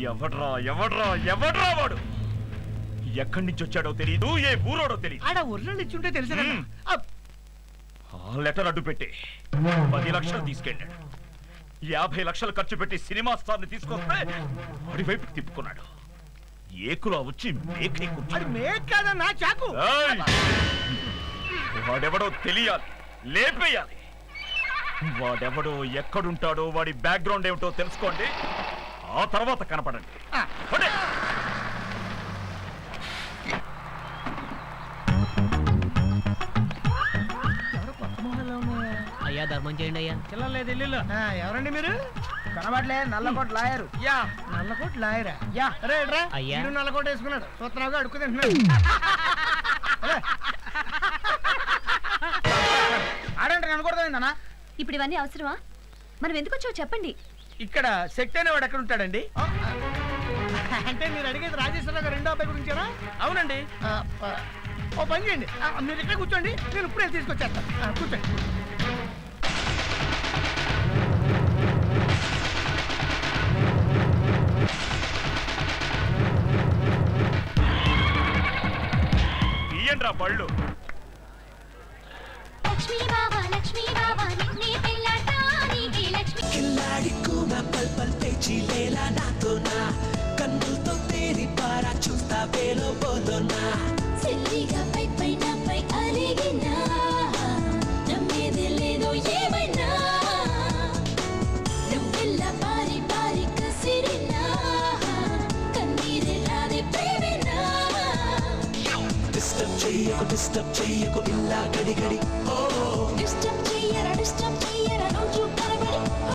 ఎవడ్రా ఎవడ్రా ఎవడ్రా వాడు? ఎక్కడి నుంచి వచ్చాడో తెలీదు, ఏ ఊరోడో తెలీదు. ఆడ ఒరిజినల్ ఇచ్చుంటే తెలిసిన ఆ లెటర్ అడ్డు పెట్టి 10 లక్షలు తీసుకెళ్ళాడు. 50 లక్షలు ఖర్చు పెట్టి సినిమా స్టార్ ని తీసుకొస్తే వాడి వైపుకి తిప్పుకున్నాడు. ఏకులా వచ్చి మేక్ కాదన్నా చాకు. వాడెవడో తెలియాలి, లేపేయాలి. వాడెవడో ఎక్కడుంటాడో వాడి బ్యాక్గ్రౌండ్ ఏమిటో తెలుసుకోండి. ఆ తర్వాత కనపడండి. అయ్యా ధర్మం చేయండి అయ్యా. చిల్లలేదు ఇల్లు. ఎవరండి మీరు? కనబడలే. నల్లకోట లాయరు. యా నల్లకోట లాయరా? యా రే రా. అయ్యా నల్లకోట వేసుకున్నాడు. సూత్రాగా అడుక్కు తింటున్నాడు. ఆడంటే అనుకోవడమేందన్నా? ఇప్పుడు ఇవన్నీ అవసరమా? మనం ఎందుకు వచ్చావు చెప్పండి. ఇక్కడ సెట్ అయినవాడు ఎక్కడ ఉంటాడండి? అంటే మీరు అడిగేది రాజేశ్వరరావు గారు రెండో అబ్బాయి గురించారా? అవునండి. ఓ పని చేయండి, మీరు ఇక్కడ కూర్చోండి, నేను ఇప్పుడే తీసుకొచ్చేస్తాను. కూర్చోండి. తీయండ్రా పళ్ళు. కన్నులతో తేరి పారా చూస్తా వేలో పోతున్నా సిల్లిగా పై పైన పై అలిగినా నమ్మేది లేదో ఏమైనా నువ్వెల్ల పారి పారి కసిరినా కన్నీరే రాదే ప్రేమినా డిస్టర్బ్ చెయ్యకు ఇలా గడి గడి. ఓ